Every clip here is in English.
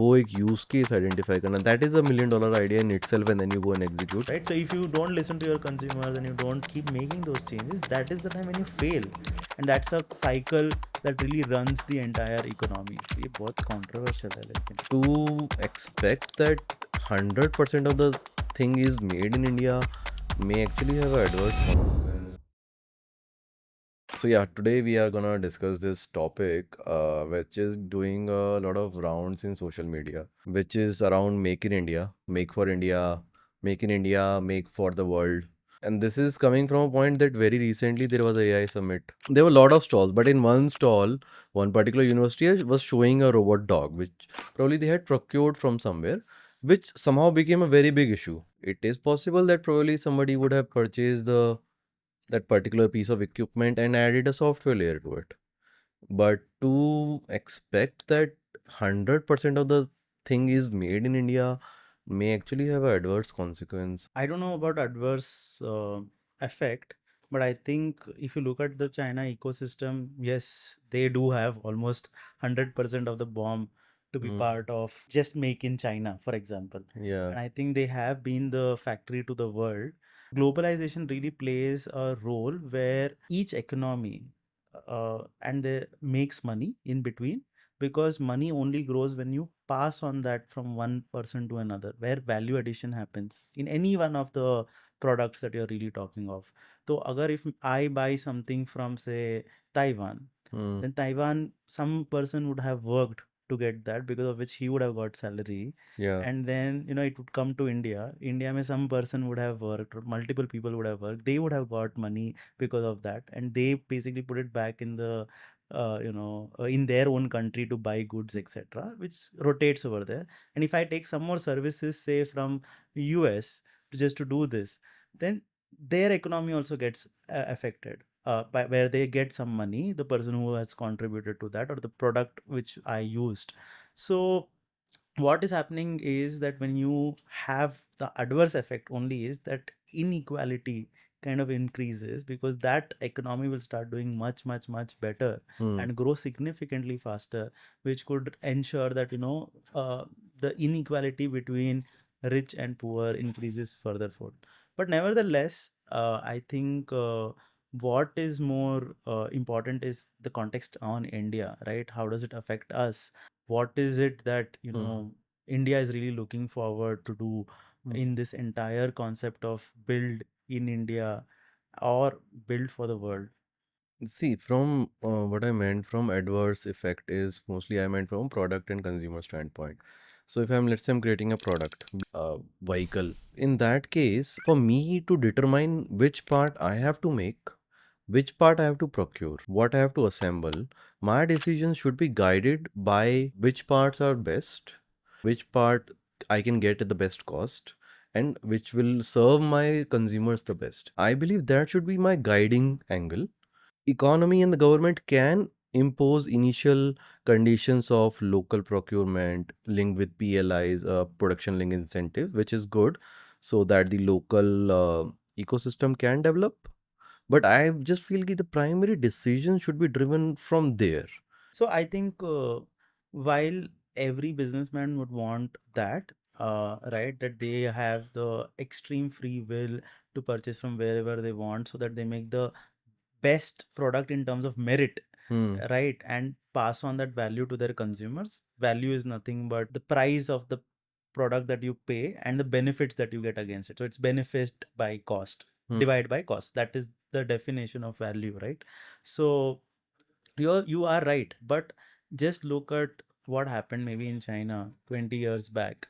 वो एक use case identify करना, that is $1 million idea in itself, and then you go and execute. right? So if you don't listen to your consumers and you don't keep making those changes, that is the time when you fail, and that's a cycle that really runs the entire economy. ये बहुत controversial है लेकिन. To expect that 100% of the thing is made in India may actually have adverse consequence. So yeah, today we are gonna discuss this topic, which is doing a lot of rounds in social media, which is around Make in India, Make for India, Make in India, Make for the world. And this is coming from a point that very recently there was a AI summit. There were a lot of stalls, but in one stall, one particular university was showing a robot dog, which probably they had procured from somewhere, which somehow became a very big issue. It is possible that probably somebody would have purchased that particular piece of equipment and added a software layer to it. But to expect that 100% of the thing is made in India may actually have an adverse consequence. I don't know about adverse effect, but I think if you look at the China ecosystem, yes, they do have almost 100% of the bomb to be part of just make in China, for example. Yeah. And I think they have been the factory to the world. Globalization really plays a role where each economy and they makes money in between, because money only grows when you pass on that from one person to another, where value addition happens in any one of the products that you're really talking of. So agar if I buy something from say Taiwan, then Taiwan, some person would have worked to get that, because of which he would have got salary. Yeah. And then it would come to India mein some person would have worked, or multiple people would have worked, they would have got money because of that, and they basically put it back in the in their own country to buy goods, etc., which rotates over there. And if I take some more services, say from US, just to do this, then their economy also gets affected, by where they get some money, the person who has contributed to that or the product which I used. So what is happening is that when you have the adverse effect only is that inequality kind of increases, because that economy will start doing much much much better and grow significantly faster, which could ensure that the inequality between rich and poor increases further forth. But nevertheless, I think what is more important is the context on India, right? How does it affect us? What is it that India is really looking forward to do in this entire concept of build in India or build for the world? See, from what I meant from adverse effect is mostly I meant from product and consumer standpoint. So if let's say I'm creating a product, vehicle. In that case, for me to determine which part I have to make, which part I have to procure, what I have to assemble, my decisions should be guided by which parts are best, which part I can get at the best cost, and which will serve my consumers the best. I believe that should be my guiding angle. Economy and the government can impose initial conditions of local procurement linked with PLIs, production link incentive, which is good, so that the local ecosystem can develop. But I just feel that the primary decision should be driven from there. So I think while every businessman would want that, right, that they have the extreme free will to purchase from wherever they want, so that they make the best product in terms of merit, right, and pass on that value to their consumers. Value is nothing but the price of the product that you pay and the benefits that you get against it. So it's benefit by cost, divide by cost. That is the definition of value, right? So you are right, but just look at what happened maybe in China 20 years back.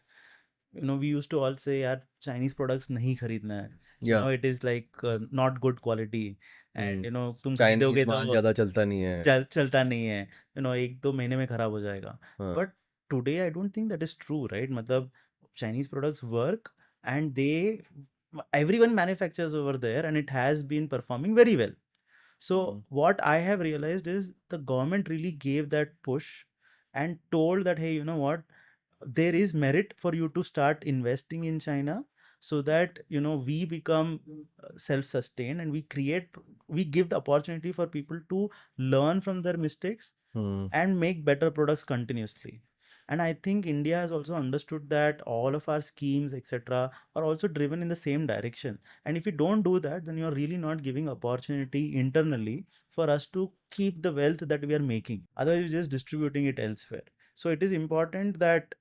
We used to all say, yaar, Chinese products nahi kharidna hai. Yeah. It is like not good quality, and तुम Chinese खरीदोगे माल तो ज्यादा चलता नहीं है. चलता नहीं है, एक दो महीने में खराब हो जाएगा. हाँ. But today I don't think that is true, right? मतलब Chinese products work, and they everyone manufactures over there, and it has been performing very well. So what I have realized is the government really gave that push and told that, hey, you know what, there is merit for you to start investing in China, so that we become self-sustained, and we give the opportunity for people to learn from their mistakes and make better products continuously. And I think India has also understood that all of our schemes, etc., are also driven in the same direction. And if you don't do that, then you're really not giving opportunity internally for us to keep the wealth that we are making. Otherwise you're just distributing it elsewhere. So it is important that,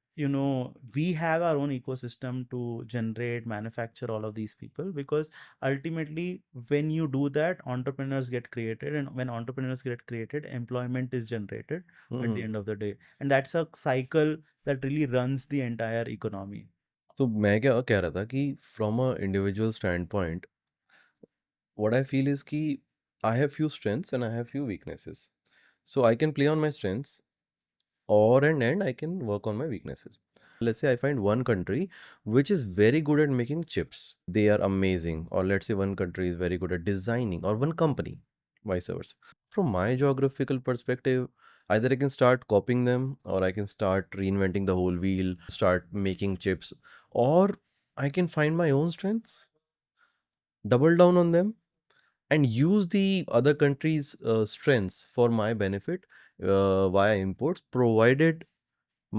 we have our own ecosystem to generate, manufacture all of these people, because ultimately when you do that, entrepreneurs get created, and when entrepreneurs get created, employment is generated at the Hmm. end of the day, and that's a cycle that really runs the entire economy. तो मैं क्या कह रहा था कि from a individual stand point what I feel is कि I have few strengths and I have few weaknesses. So I can play on my strengths or and end I can work on my weaknesses. Let's say I find one country which is very good at making chips. They are amazing. Or let's say one country is very good at designing, or one company, vice versa. From my geographical perspective, either I can start copying them, or I can start reinventing the whole wheel, start making chips, or I can find my own strengths, double down on them, and use the other country's strengths for my benefit via imports, provided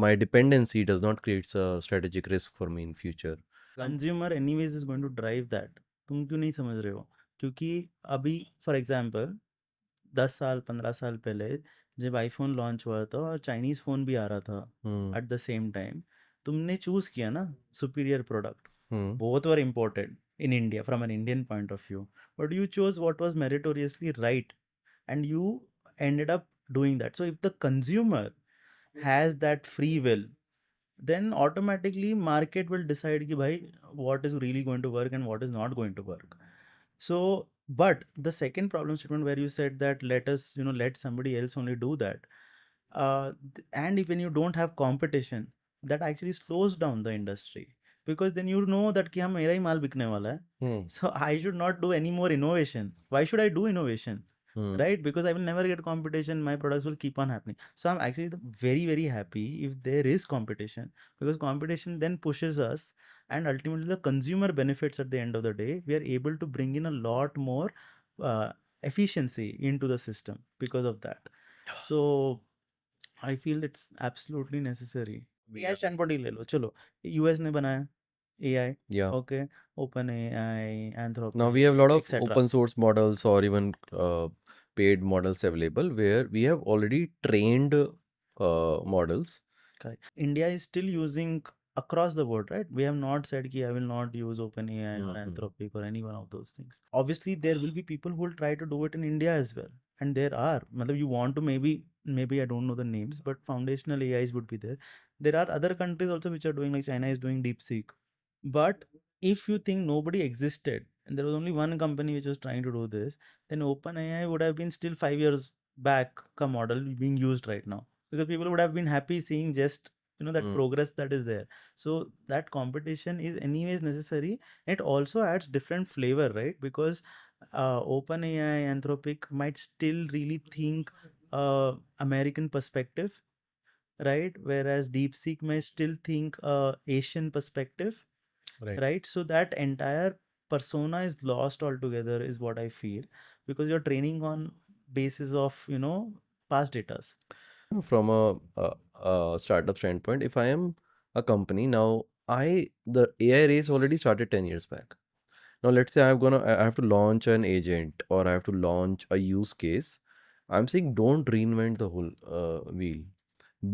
my dependency does not create a strategic risk for me in future. Consumer anyways is going to drive that. तुम क्यों नहीं समझ रहे हो? क्योंकि अभी for example 10 साल 15 साल पहले जब आईफोन लॉन्च हुआ था और चाइनीज़ फ़ोन भी आ रहा था Hmm. At the same time, तुमने चूज़ किया ना superior product. Hmm. Both were imported in India from an Indian point of view, but you chose what was meritoriously right, and you ended up doing that. So if the consumer has that free will, then automatically market will decide ki bhai, what is really going to work and what is not going to work. So, but the second problem statement where you said that let us, let somebody else only do that, and if when you don't have competition, that actually slows down the industry, because then you know that कि हाँ मेरा ही माल बिकने वाला है. Hmm. So I should not do any more innovation. Why should I do innovation? Hmm. Right? Because I will never get competition. My products will keep on happening. So I'm actually very, very happy if there is competition, because competition then pushes us, and ultimately the consumer benefits at the end of the day. We are able to bring in a lot more uh, efficiency into the system because of that. So I feel it's absolutely necessary. AI standpoint ही ले लो, चलो US ने बनाया AI, Yeah. Okay, open AI, Now we have a lot Anthropic of etcetera. open source models or even paid models available where we have already trained models. Correct. India is still using across the board, right? We have not said ki I will not use OpenAI or Mhm. Anthropic or any one of those things. Obviously, there will be people who will try to do it in India as well, and there are. Matlab you want to maybe I don't know the names, but foundational AIs would be there. There are other countries also which are doing, like China is doing DeepSeek. But if you think nobody existed and there was only one company which was trying to do this, then OpenAI would have been still 5 years back a model being used right now, because people would have been happy seeing just that Mm. progress that is there. So that competition is anyways necessary. It also adds different flavor, right? Because OpenAI, Anthropic might still really think American perspective, right? Whereas DeepSeek may still think Asian perspective, Right. right? So that entire persona is lost altogether, is what I feel, because you're training on basis of past datas. From a startup standpoint, if I am a company now, the AI race already started 10 years back. Now let's say I have to launch an agent or I have to launch a use case. I'm saying don't reinvent the whole wheel.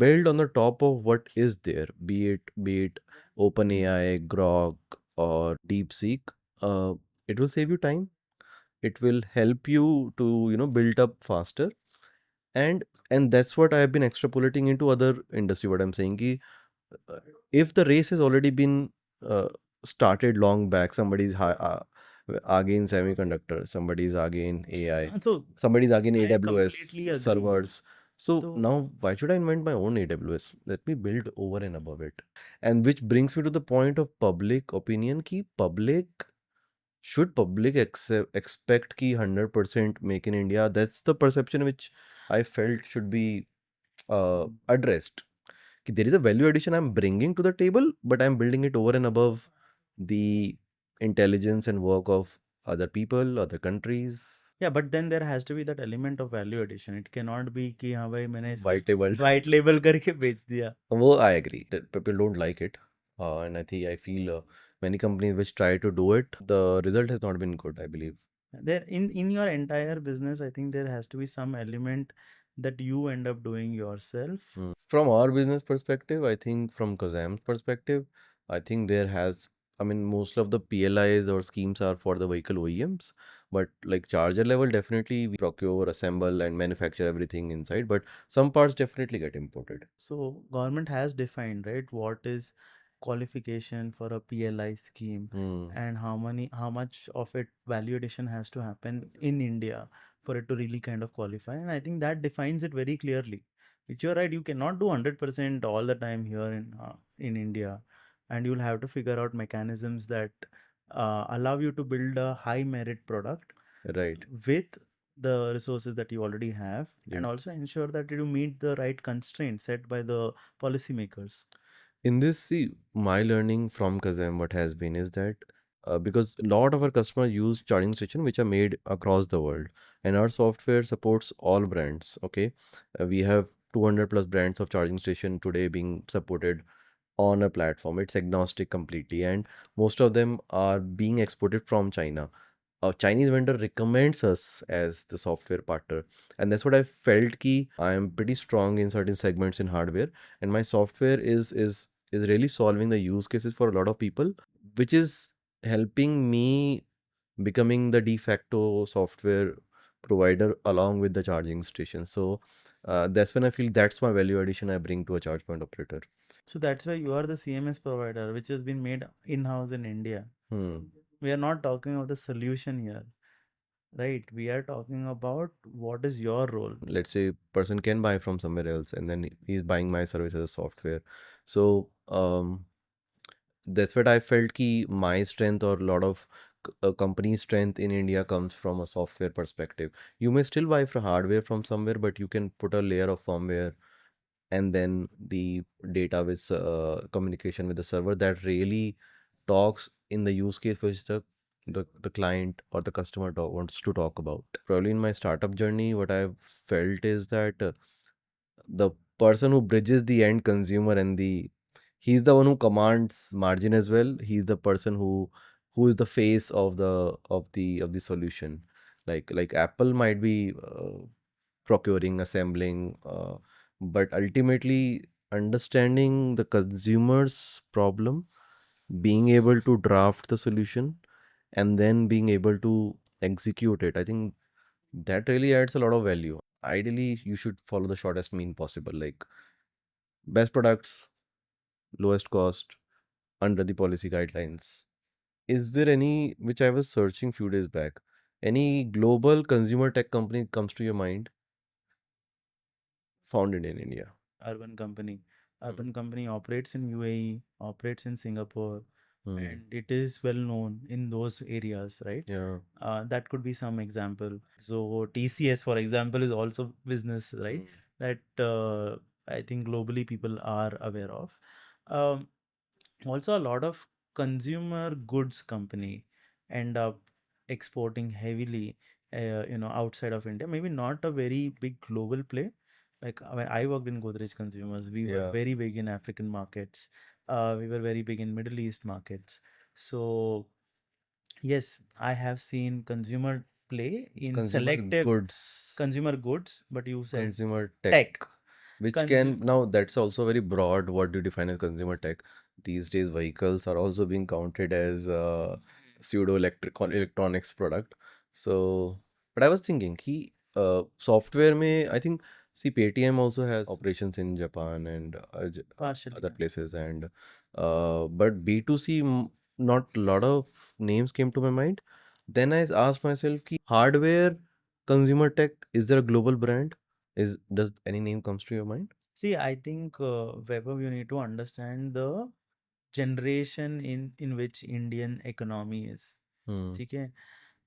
Build on the top of what is there, be it OpenAI, Grok, or DeepSeek. Uh, it will save you time. It will help you to build up faster, and that's what I have been extrapolating into other industry. What I'm saying ki, uh, if the race has already been started long back, somebody's again semiconductor, somebody's again AI, So somebody's again I AWS completely agree. servers. So So now why should I invent my own AWS? Let me build over and above it. And which brings me to the point of public opinion ki public expect ki 100% make in India? That's the perception which I felt should be addressed. Ki there is a value addition I'm bringing to the table, but I'm building it over and above the intelligence and work of other people, other countries. Yeah, but then there has to be that element of value addition. It cannot be कि हाँ भाई मैंने White सिर्फ label. white label करके बेच दिया. Well, I agree that people don't like it. And I feel many companies which try to do it, the result has not been good, I believe. There in your entire business, I think there has to be some element that you end up doing yourself. From our business perspective, I think from Kazam's perspective, I think I mean, most of the PLIs or schemes are for the vehicle OEMs, but like charger level, definitely we procure, assemble, and manufacture everything inside, but some parts definitely get imported. So government has defined, right, what is qualification for a PLI scheme Hmm. and how much of it value addition has to happen in India for it to really kind of qualify. And I think that defines it very clearly. Which you're right, you cannot do 100% all the time here in India, and you'll have to figure out mechanisms that allow you to build a high merit product Right. with the resources that you already have, Yeah. and also ensure that you meet the right constraints set by the policymakers. In this, see, my learning from Kazam, what has been is that because a lot of our customers use charging station which are made across the world, and our software supports all brands. Okay, we have 200 plus brands of charging station today being supported on a platform. It's agnostic completely, and most of them are being exported from China. A Chinese vendor recommends us as the software partner, and that's what I felt. Ki I am pretty strong in certain segments in hardware, and my software is really solving the use cases for a lot of people, which is helping me becoming the de facto software provider along with the charging station. So that's when I feel that's my value addition I bring to a charge point operator. So that's why you are the CMS provider which has been made in-house in India. We are not talking of the solution here, right? We are talking about what is your role. Let's say person can buy from somewhere else and then he's buying my service as a software. So that's what I felt ki my strength or a lot of company strength in India comes from a software perspective. You may still buy for hardware from somewhere, but you can put a layer of firmware and then the data with communication with the server that really talks in the use case which the client or the customer wants to talk about. Probably in my startup journey, what I've felt is that the person who bridges the end consumer and the he's the one who commands margin as well. He's the person who is the face of the solution. Like Apple might be procuring, assembling, but ultimately understanding the consumer's problem, being able to draft the solution, and then being able to execute it. I think that really adds a lot of value. Ideally, you should follow the shortest mean possible, like best products, lowest cost, under the policy guidelines. Is there any, which I was searching few days back, any global consumer tech company comes to your mind founded in India? Urban company. Urban company operates in UAE, operates in Singapore, Hmm. and it is well known in those areas, right? Yeah. That could be some example. So TCS, for example, is also business, right? That I think globally people are aware of. Um, Also, a lot of consumer goods company end up exporting heavily, outside of India. Maybe not a very big global play. Like when I worked in Godrej Consumers, we were Yeah. very big in African markets. We were very big in Middle East markets. So yes, I have seen consumer play in Consumer selective goods, consumer goods, but you said consumer tech, tech. which can Consumer. now that's also very broad. What do you define as consumer tech? These days, vehicles are also being counted as pseudo electronics product. So, but I was thinking, he software may I think see Paytm also has operations in Japan and Partially, other yeah. places, and but B2C not a lot of names came to my mind. Then I asked myself, ki hardware consumer tech, is there a global brand? Does any name comes to your mind? See, I think Vaibhav, you need to understand the generation in which Indian economy is. Hmm. Okay?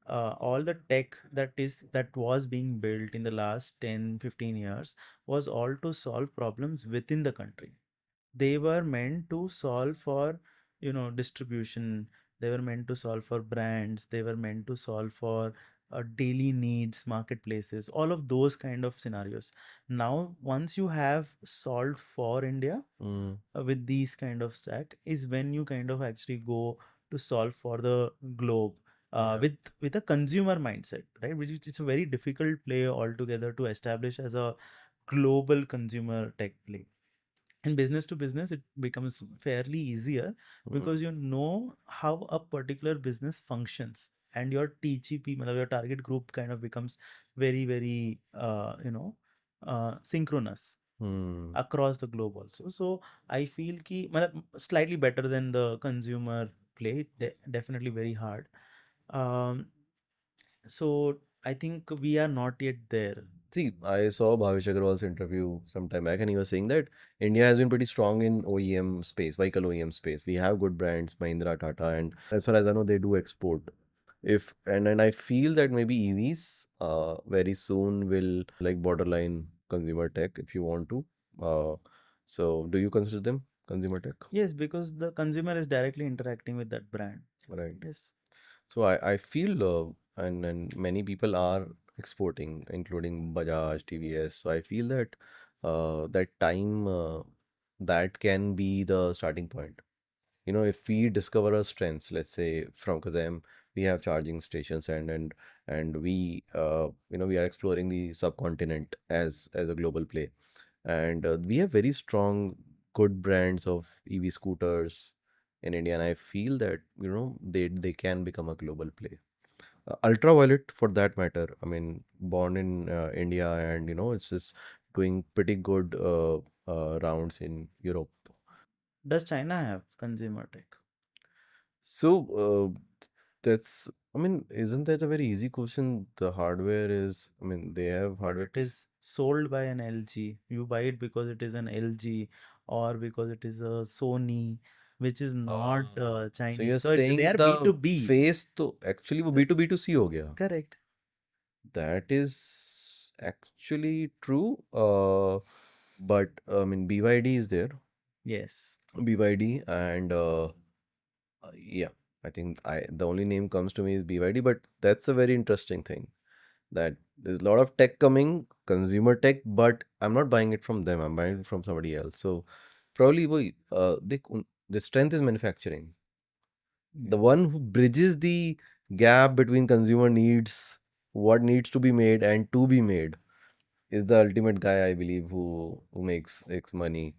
All the tech that was being built in the last 10-15 years was all to solve problems within the country. They were meant to solve for, distribution. They were meant to solve for brands. They were meant to solve for daily needs, marketplaces, all of those kind of scenarios. Now, once you have solved for India Mm. with these kind of stack, is when you kind of actually go to solve for the globe Yeah. with a consumer mindset, right? Which is, it's a very difficult play altogether to establish as a global consumer tech play. In business to business, it becomes fairly easier Mm. because you know how a particular business functions, and your TGP, matlab your target group, kind of becomes very, very synchronous Mm. across the globe also. So I feel ki matlab slightly better than the consumer play, definitely very hard. um, so I think we are not yet there. See, I saw Bhavish Agrawal's interview some time back, and he was saying that India has been pretty strong in OEM space, vehicle OEM space. We have good brands, Mahindra, Tata, and as far as I know, they do export. If and I feel that maybe EVs very soon will like borderline consumer tech if you want to. Uh, so do you consider them consumer tech? Yes, because the consumer is directly interacting with that brand. Right. Yes. So I feel and many people are exporting, including Bajaj, TVS. So I feel that that time that can be the starting point. You know, if we discover our strengths, let's say from Kazam, we have charging stations and we we are exploring the subcontinent as a global play, and we have very strong, good brands of EV scooters in India, and I feel that they can become a global play. Ultraviolet, for that matter. I mean, born in India, and it's doing pretty good rounds in Europe. Does China have consumer tech? So that's, I mean, isn't that a very easy question? The hardware is, I mean, they have But hardware it to. is sold by an LG. You buy it because it is an LG or because it is a Sony, which is not So Chinese. you're So they saying are the B2B. face to actually वो The, B2B2C हो गया. correct. That is actually true. But I mean, BYD is there. Yes. BYD and yeah, I think I the only name comes to me is BYD, but that's a very interesting thing that there's a lot of tech coming, consumer tech, but I'm not buying it from them. I'm buying it from somebody else. So probably the strength is manufacturing. Yeah. The one who bridges the gap between consumer needs, what needs to be made and to be made, is the ultimate guy, I believe, who makes money.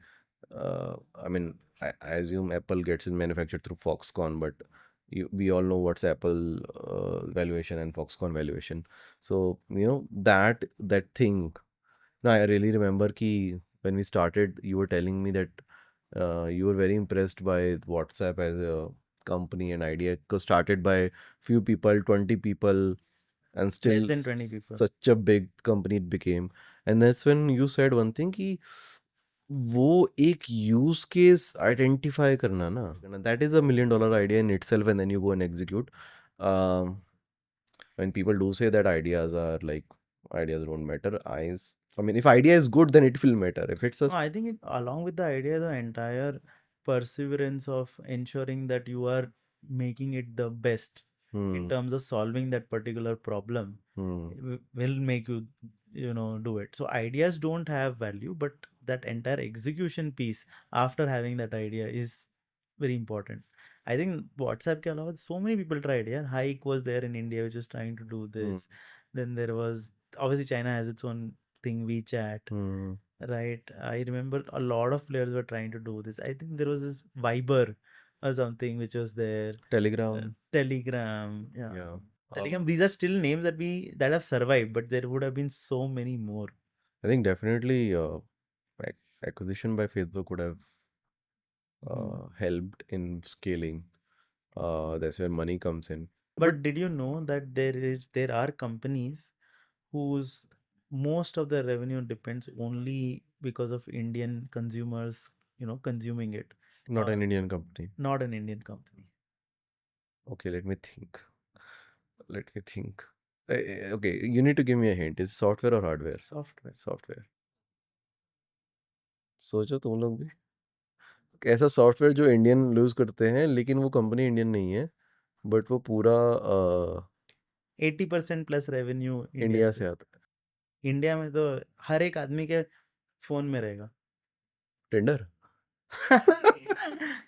I mean, I assume Apple gets it manufactured through Foxconn, but we all know what's Apple valuation and Foxconn valuation. So that thing. No, I really remember ki when we started, you were telling me that you were very impressed by WhatsApp as a company and idea, because started by few people, 20 people, and Less still than 20 people. such a big company it became. And that's when you said one thing कि वो एक use case identify करना ना, that is $1 million idea in itself, and then you go and execute. um, when people do say that ideas don't matter, I mean, if idea is good, then it will matter. If it's a No, I think along with the idea, the entire perseverance of ensuring that you are making it the best in hmm, terms of solving that particular problem hmm, will make you, do it. So ideas don't have value, but that entire execution piece after having that idea is very important. I think WhatsApp ke alawa, so many people tried. Yeah, Hike was there in India, which is trying to do hmm, this. Then there was obviously China has its own thing, WeChat. hmm. Right. I remember a lot of players were trying to do this. I think there was this Viber or something which was there. Telegram, Telegram. Yeah. yeah. Telegram. These are still names that have survived, but there would have been so many more. I think definitely acquisition by Facebook would have Hmm. helped in scaling. That's where money comes in. But But did you know that there are companies whose most of their revenue depends only because of Indian consumers, consuming it. not Uh, an Indian company. Not an Indian company. Okay, let me think. Let me think. Okay, you need to give me a hint. Is it software or hardware? Software. Software. सोचो तुम लोग भी. ऐसा software जो Indian use करते हैं, लेकिन वो कंपनी इंडियन नहीं है, बट वो पूरा 80% प्लस रेवेन्यू इंडिया इंडिया से। से आता है। इंडिया में तो हर एक आदमी के फोन में रहेगा। टेंडर।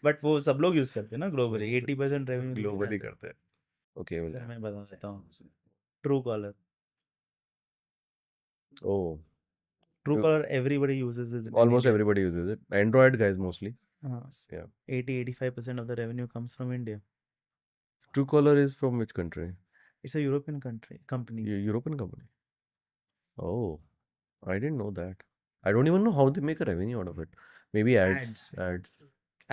बट वो सब लोग यूज करते हैं ना ग्लोबली, 80% रेवेन्यू तो ग्लोबली जाता है। करते हैं। ओके तो बोले। मैं बता सकता हूँ, Truecaller. Oh, Truecaller everybody uses it in almost India. everybody uses it. Android guys mostly. हाँ, Yeah. 80-85% of the revenue comes from India. Truecaller is from which country? It's a European country company. European company. Oh, I didn't know that. I don't even know how they make a revenue out of it. Maybe ads, Ads. ads.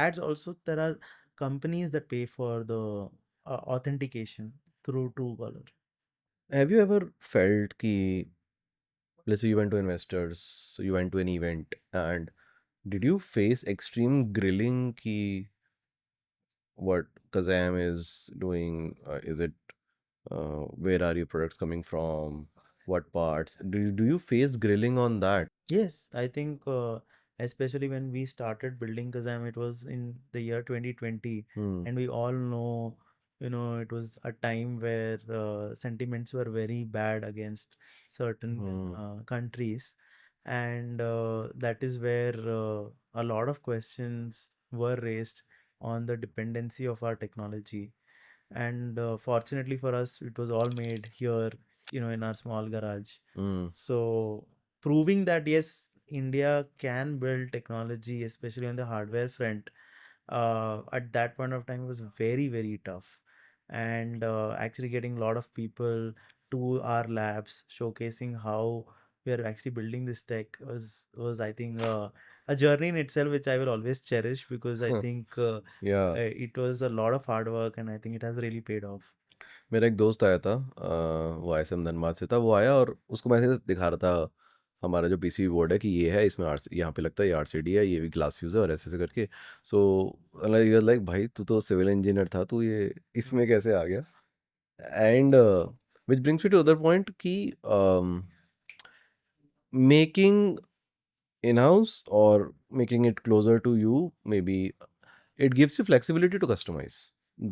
Ads also, there are companies that pay for the authentication through Truecaller. Have you ever felt ki, let's say you went to investors, so you went to an event, and did you face extreme grilling ki what Kazam is doing? Is it where are your products coming from? What parts? Do you face grilling on that? Yes, I think especially when we started building Kazam, it was in the year 2020, Hmm. and we all know, it was a time where sentiments were very bad against certain Hmm. countries, and that is where a lot of questions were raised on the dependency of our technology. And fortunately for us, it was all made here, in our small garage. Hmm. So proving that yes, India can build technology, especially on the hardware front, at that point of time was very, very tough. And actually getting a lot of people to our labs, showcasing how we are actually building this tech was I think a journey in itself, which I will always cherish, because I think Yeah. it was a lot of hard work, and I think it has really paid off. मेरा एक दोस्त आया था, वो ISM Dhanbad से था। वो आया और उसको मैंने दिखा रहा था हमारा जो पीसीबी बोर्ड है कि ये है, इसमें आर यहाँ पे लगता है ये आरसीडी है, ये भी ग्लास फ्यूज है और ऐसे ऐसे करके। सो लाइक भाई तू तो सिविल इंजीनियर था, तू ये इसमें कैसे आ गया? And which brings me to other point कि making in house or making it closer to you, maybe it gives you flexibility to customize.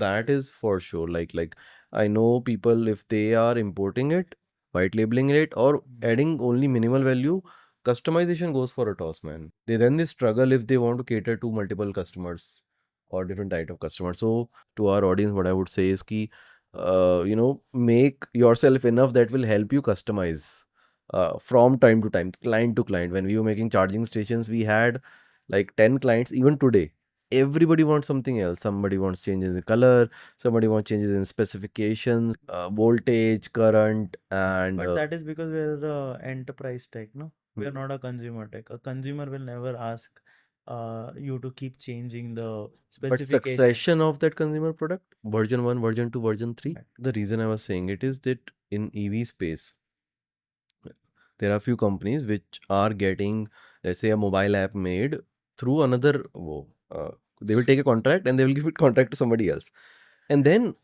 That is for sure. Like I know people, if they are importing it, white labeling it, or adding only minimal value, customization goes for a toss, man. They struggle if they want to cater to multiple customers or different type of customers. So to our audience, what I would say is ki, make yourself enough that will help you customize from time to time, client to client. When we were making charging stations, we had like 10 clients. Even today, everybody wants something else. Somebody wants changes in color, somebody wants changes in specifications, voltage, current, and But that is because we're enterprise tech, no? We are not a consumer tech. A consumer will never ask you to keep changing the but specification. succession of that consumer product, version 1, version 2, version 3. Right. The reason I was saying it is that in EV space, there are few companies which are getting, let's say, a mobile app made through another they will take a contract and they will give it contract to somebody else. And then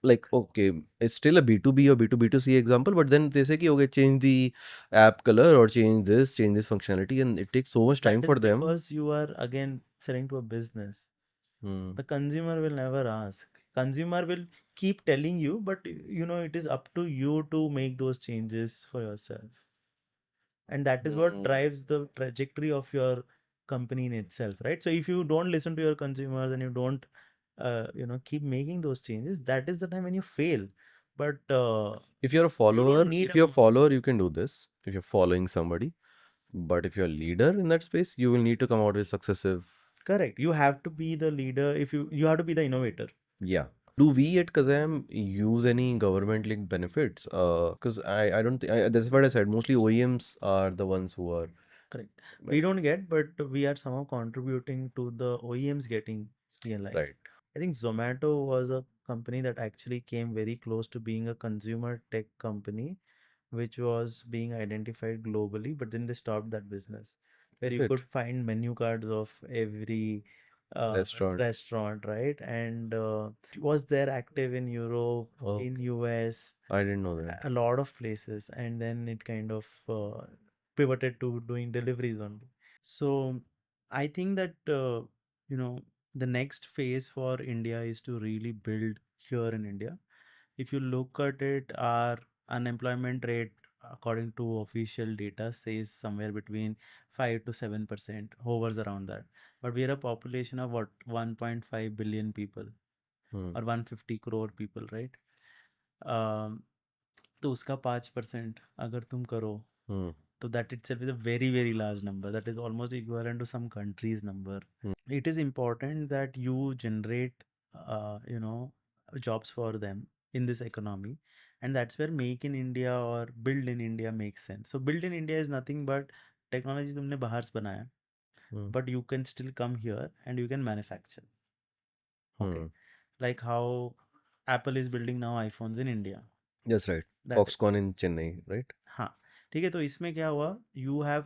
like, okay, it's still a B2B or B2B2C example, but then they say ki, okay, change the app color or change this functionality, and it takes so much time That is for them. because you are again selling to a business. Hmm. The consumer will never ask. Consumer will keep telling you, but it is up to you to make those changes for yourself. And that is what drives the trajectory of your company in itself, right? So if you don't listen to your consumers and you don't keep making those changes, that is the time when you fail. But If you're a you don't follower, need if you're a follower, you can do this. If you're following somebody, but if you're a leader in that space, you will need to come out with successive. correct, you have to be the leader. If you have to be the innovator. Yeah. Do we at Kazam use any government linked benefits? Because I don't think, that's what I said. Mostly OEMs are the ones who are. Correct. We Benefit. don't get, but we are somehow contributing to the OEMs getting realized. Right. I think Zomato was a company that actually came very close to being a consumer tech company, which was being identified globally, but then they stopped that business, where Is you it? could find menu cards of every Restaurant. restaurant, right? And it was there active in Europe, Oh, in US, I didn't know that. a lot of places, and then it kind of pivoted to doing deliveries only. So I think that the next phase for India is to really build here in India. If you look at it, our unemployment rate, according to official data, says somewhere between 5 to 7%, hovers around that. But we are a population of what, 1.5 billion people Hmm. or 150 crore people, right? um, तो उसका 5% अगर तुम करो, Hmm. तो that itself is a very very large number. That is almost equivalent to some country's number. Hmm. It is important that you generate, you know, jobs for them in this economy, and that's where make in India or build in India makes sense. So build in India is nothing but technology तुमने बाहर से बनाया, Hmm. but you can still come here and you can manufacture. Okay, Hmm. like how Apple is building now iPhones in India. That's right. That Foxconn in Chennai, right? हाँ, ठीक है, तो इसमें क्या हुआ, यू हैव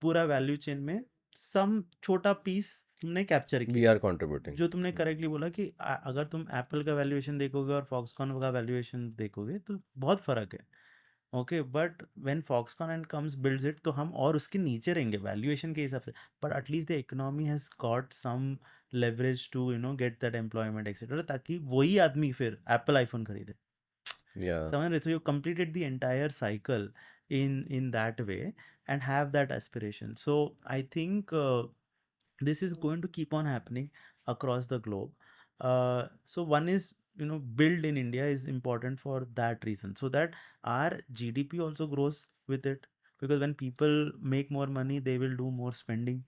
पूरा value chain में सम छोटा पीस तुमने कैप्चर We किया। are contributing. जो तुमने करेक्टली बोला कि अगर तुम एप्पल का वैल्यूएशन देखोगे और फॉक्सकॉन का वैल्यूएशन देखोगे तो बहुत फर्क है। Okay, but when Foxconn and comes builds it, तो हम और उसके नीचे रहेंगे वैल्यूएशन के हिसाब से, but at least the economy has got some leverage to get that employment etcetera, ताकि वही आदमी फिर एप्पल आईफोन खरीदे। Yeah. Samandra, so you completed the entire cycle in that way and have that aspiration. So I think this is going to keep on happening across the globe. So one is, build in India is important for that reason, so that our GDP also grows with it. Because when people make more money, they will do more spending.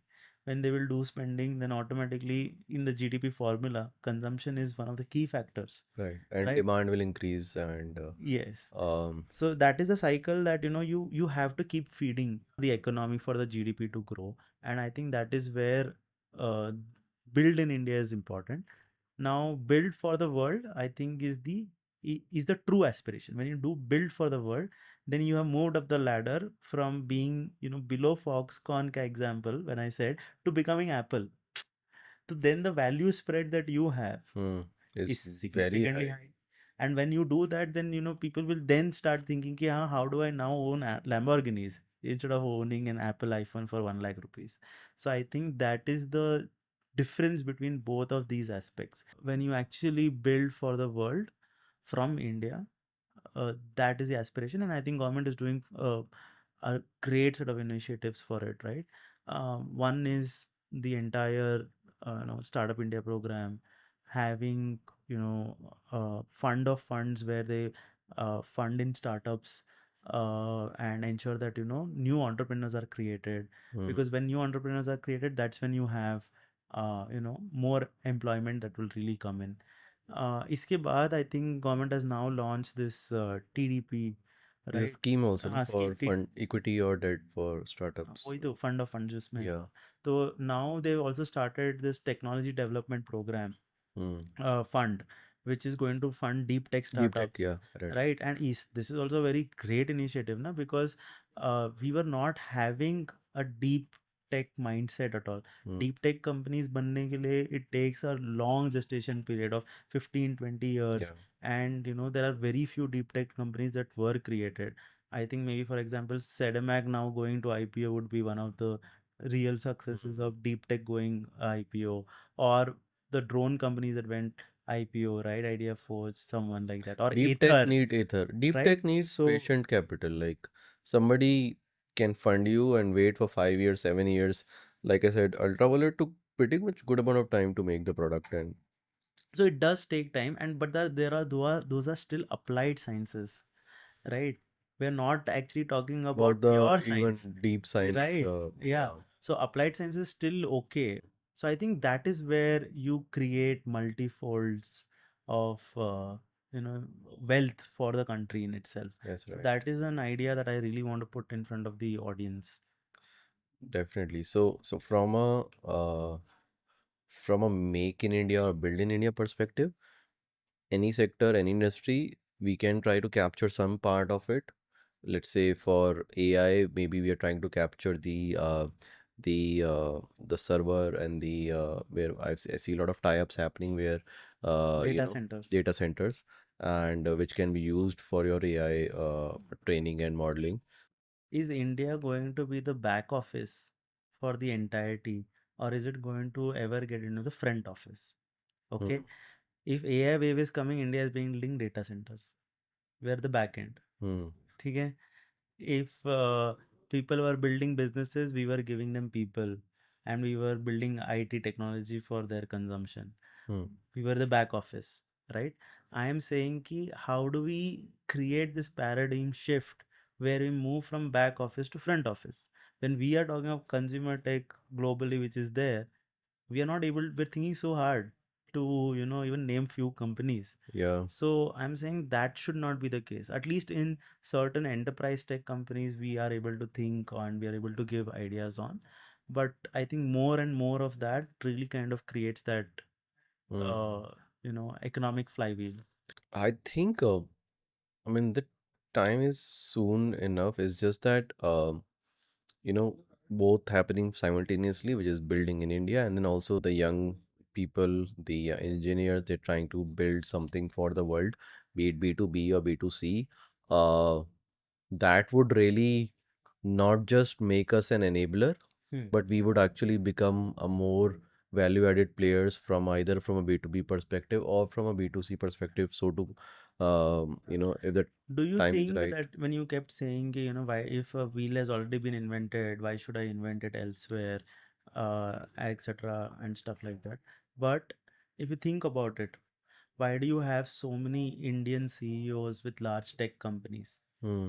When they will do spending, then automatically in the GDP formula, consumption is one of the key factors, Right. And right? demand will increase and Yes. um So that is a cycle that you have to keep feeding the economy for the GDP to grow, and I think that is where uh, build in India is important. Now, build for the world, I think is the true aspiration. When you do build for the world, then you have moved up the ladder from being below Foxconn, ka example when I said, to becoming Apple. So then the value spread that you have hmm, is is very significantly high. high. And when you do that, then people will then start thinking, ki, how do I now own Lamborghinis instead of owning an Apple iPhone for 1 lakh rupees? So I think that is the difference between both of these aspects. When you actually build for the world from India, that is the aspiration, and I think government is doing a great set of initiatives for it, right? One is the entire Startup India program, having fund of funds where they fund in startups and ensure that new entrepreneurs are created. Hmm. Because when new entrepreneurs are created, that's when you have more employment that will really come in. इसके बाद I think government has now launch this TDP, There's a राइट? scheme also no, हाँ, for scheme fund equity or debt for startups. वही तो fund of fund जिसमें, Yeah. तो now they also started this technology development program Hmm. fund, which is going to fund deep tech Deep startup, tech, yeah, right. right? And this is also a very great initiative, na, because we were not having a deep tech mindset at all. Hmm. Deep tech companies बनने के लिए it takes a long gestation period of 15-20 years, Yeah. and there are very few deep tech companies that were created. I think maybe for example Sedemac now going to IPO would be one of the real successes Hmm. of deep tech going IPO, or the drone companies that went IPO, right? Idea Forge, someone like that, or Deep tech Ether, need ether. Deep right? tech needs So, patient capital. Like somebody can fund you and wait for 5 years, 7 years. Like I said, Ultraviolet took pretty much good amount of time to make the product and so it does take time, and but there are those are still applied sciences, right? We're not actually talking about about the pure science, even deep science. right? Yeah. Yeah. So applied science is still okay. So I think that is where you create multifolds of you know wealth for the country in itself. That's So right. that is an idea that I really want to put in front of the audience. Definitely. So from a make in India or build in India perspective, any sector, any industry, we can try to capture some part of it. Let's say for AI, maybe we are trying to capture the server and the where I see a lot of tie-ups happening where Data centers. data centers and which can be used for your AI training and modeling. Is India going to be the back office for the entirety, or is it going to ever get into the front office? Hmm. Okay. If AI wave is coming, India is building data centers. We are the back end. Hmm. ठीक है? If people were building businesses, we were giving them people, and we were building IT technology for their consumption. Hmm. We were the back office, right? I am saying ki how do we create this paradigm shift where we move from back office to front office? When we are talking of consumer tech globally, which is there, we are not able, we're thinking so hard to, even name few companies. Yeah. So I'm saying that should not be the case. At least in certain enterprise tech companies, we are able to think on, we are able to give ideas on. But I think more and more of that really kind of creates that, Hmm. uh, economic flywheel. I think, I mean, the time is soon enough. It's just that, you know, both happening simultaneously, which is building in India, and then also the young people, the engineers, they're trying to build something for the world, be it B2B or B2C. Uh, that would really not just make us an enabler, Hmm. but we would actually become a more value-added players from either from a B2B perspective or from a B2C perspective. So to, if the Do you time is think right. that when you kept saying, why, if a wheel has already been invented, why should I invent it elsewhere, etc., and stuff like that? But if you think about it, why do you have so many Indian CEOs with large tech companies? Hmm.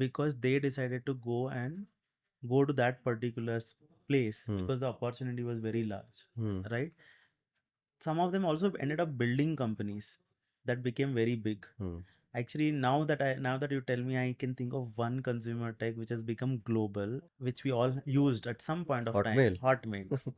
Because they decided to go to that particular place Hmm. because the opportunity was very large, Hmm. right? Some of them also ended up building companies that became very big. Hmm. Actually, now that you tell me, I can think of one consumer tech which has become global, which we all used at some point of time, Hotmail. Hotmail.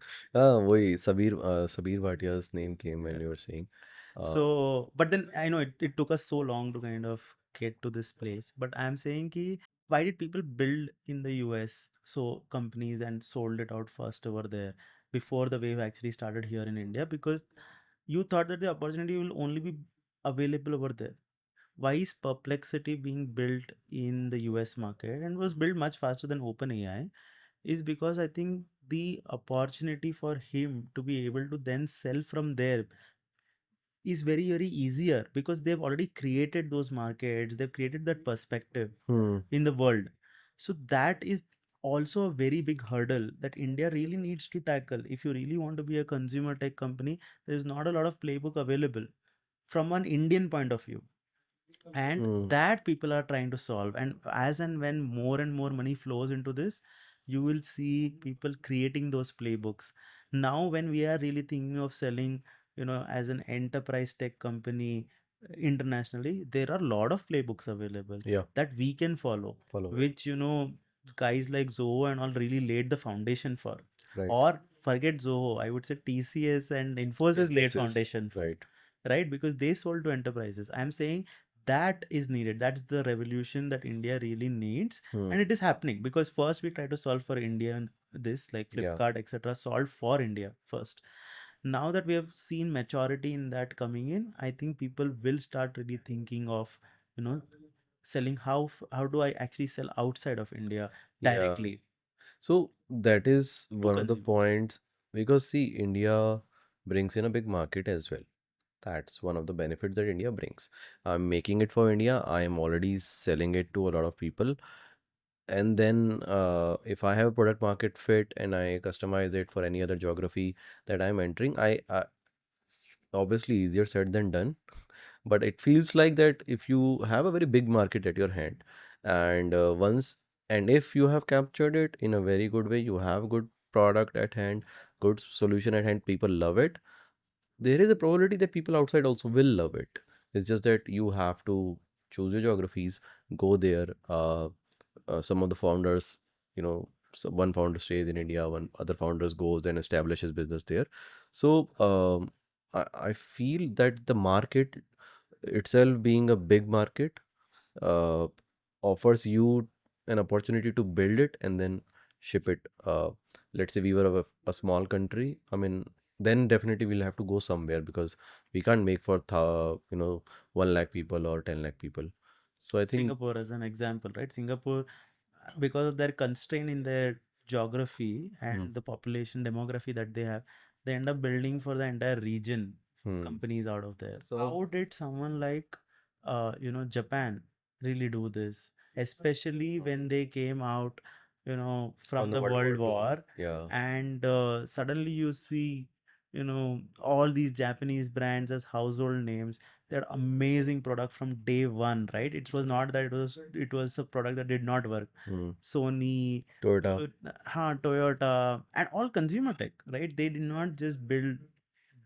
वही Sabir Bhatia's name came when you were saying. Uh, So, but then I know it took us so long to kind of get to this place. But I'm saying ki, why did people build in the US so companies and sold it out first over there before the wave actually started here in India? Because you thought that the opportunity will only be available over there. Why is Perplexity being built in the US market and was built much faster than OpenAI? Is because I think the opportunity for him to be able to then sell from there is very very easier because they've already created those markets, they've created that perspective hmm. in the world. So that is also a very big hurdle that India really needs to tackle. If you really want to be a consumer tech company, there's not a lot of playbook available from an Indian point of view, and Hmm. that people are trying to solve. And as and when more and more money flows into this, you will see people creating those playbooks. Now when we are really thinking of selling, as an enterprise tech company, internationally, there are a lot of playbooks available Yeah. that we can follow, Follow. which, guys like Zoho and all really laid the foundation for. Right. Or forget Zoho, I would say TCS and Infosys laid Businesses. foundation for, Right. right? Because they sold to enterprises. I'm saying that is needed. That's the revolution that India really needs. Hmm. And it is happening because first we try to solve for India, and this like Yeah. Flipkart, etc., solved for India first. Now that we have seen maturity in that coming in, I think people will start really thinking of, you know, selling. How do I actually sell outside of India Yeah. directly So that is to one of the consumers? points because see, India brings in a big market as well. That's one of the benefits that India brings. I'm making it for India. I am already selling it to a lot of people. And then if I have a product market fit and I customize it for any other geography that I'm entering, I obviously easier said than done. But it feels like that if you have a very big market at your hand, and if you have captured it in a very good way, you have good product at hand, good solution at hand, people love it, there is a probability that people outside also will love it. It's just that you have to choose your geographies, go there. Some of the founders, so one founder stays in India, one other founders goes and establishes business there. So I feel that the market itself being a big market uh, offers you an opportunity to build it and then ship it. Let's say we were a small country. I mean, then definitely we'll have to go somewhere because we can't make for 1 lakh people or 10 lakh people. So I think, Singapore as an example, right? Singapore, because of their constraint in their geography hmm, and the population demography that they have, they end up building for the entire region hmm. companies out of there. So How did someone like, Japan? really do this, especially when they came out, On from the the World War World II. War, Yeah. and suddenly you see, all these Japanese brands as household names. They're amazing product from day one, right? It was not that it was a product that did not work. Hmm. Sony, Toyota. Toyota, and all consumer tech, right? They did not just build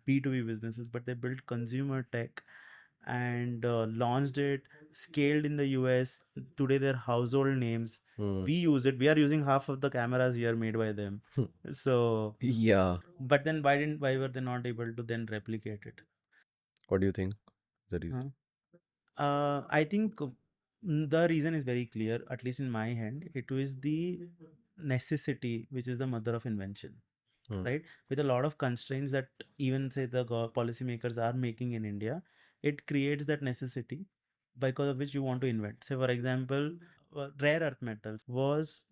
B2B businesses, but they built consumer tech and launched it, scaled in the US. Today, they're household names. Hmm. We use it. We are using half of the cameras here made by them. So, Yeah. but then why were they not able to then replicate it? What do you think is the reason? Huh? I think the reason is very clear, at least in my hand. It was the necessity, which is the mother of invention, Hmm. right? With a lot of constraints that even say the policymakers are making in India, it creates that necessity because of which you want to invent. Say, for example, rare earth metals was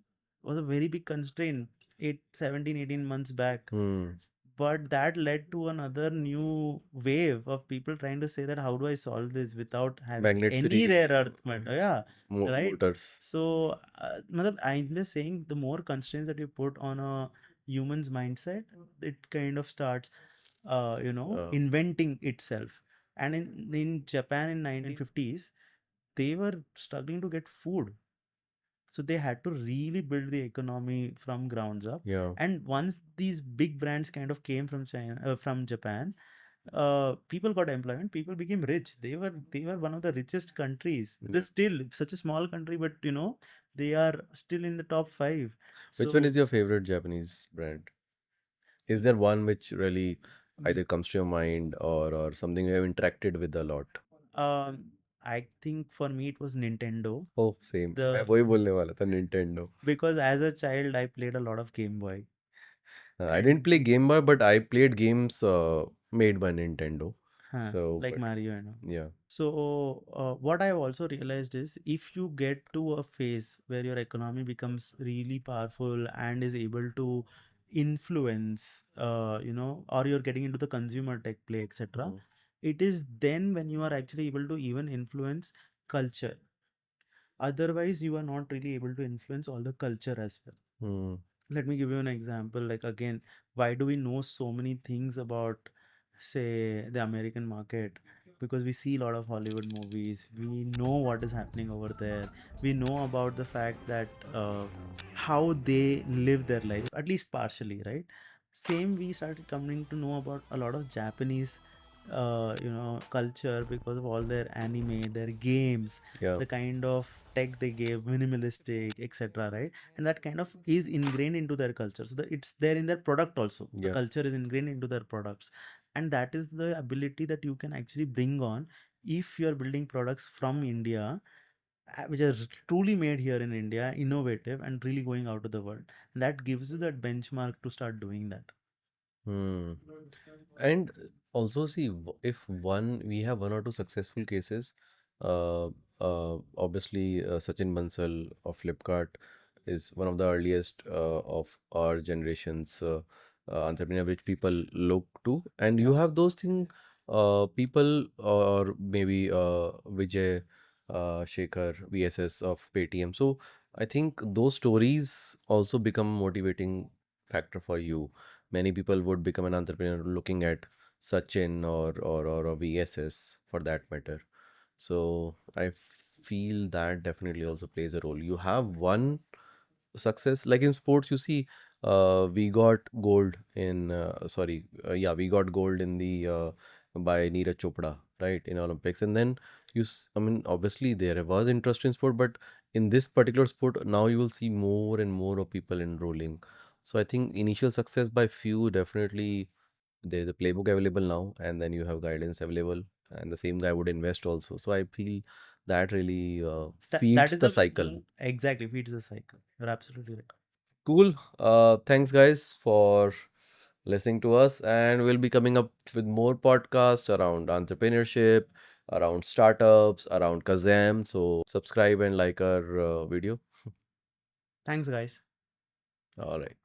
a very big constraint 18 months back, Hmm. but that led to another new wave of people trying to say that how do I solve this without having Magnet any free rare earth metal? Yeah, right. motors. So, I'm just saying the more constraints that you put on a human's mindset, it kind of starts, Uh, inventing itself. And in Japan in 1950s, they were struggling to get food, so they had to really build the economy from grounds up. yeah. And once these big brands kind of came from China, from Japan, people got employment. People became rich. They were one of the richest countries. They're Yeah. still such a small country, but they are still in the top five. Which one So is your favorite Japanese brand? Is there one which really either comes to your mind or something you have interacted with a lot? I think for me it was Nintendo. Oh, same. मैं The वही बोलने वाला था Nintendo. Because as a child I played a lot of Game Boy, I didn't and play Game Boy, but I played games made by Nintendo. So, like but Mario and all. yeah. So, what I've also realized is if you get to a phase where your economy becomes really powerful and is able to influence, or you're getting into the consumer tech play, etc., Mm. it is then when you are actually able to even influence culture. Otherwise, you are not really able to influence all the culture as well. Mm. Let me give you an example. Like, again, why do we know so many things about, say, the American market? Because we see a lot of Hollywood movies. We know what is happening over there. We know about the fact that how they live their life, at least partially, right? Same, we started coming to know about a lot of Japanese, culture because of all their anime, their games, Yeah. the kind of tech they gave, minimalistic, etc., right? And that kind of is ingrained into their culture, so that it's there in their product also. The Yeah. culture is ingrained into their products, and that is the ability that you can actually bring on if you're building products from India, which are truly made here in India, innovative and really going out to the world. And that gives you that benchmark to start doing that. Hmm. And also see if we have one or two successful cases. Uh, Obviously, Sachin Bansal of Flipkart is one of the earliest of our generation's entrepreneur which people look to, and you Yeah. have those things. People or maybe Vijay Shekhar VSS of Paytm. So I think those stories also become motivating factor for you. Many people would become an entrepreneur looking at Sachin or a VSS for that matter. So I feel that definitely also plays a role. You have one success like in sports, you see, we got gold in we got gold in the by Neeraj Chopra, right, in Olympics. And then I mean, obviously there was interest in sport, but in this particular sport now you will see more and more of people enrolling. So I think initial success by few, definitely there is a playbook available now, and then you have guidance available, and the same guy would invest also. So I feel that really That feeds is the the cycle. exactly feeds the cycle. You're absolutely right. Cool. Thanks, guys, for listening to us. And we'll be coming up with more podcasts around entrepreneurship, around startups, around Kazam. So subscribe and like our video. Thanks, guys. All right.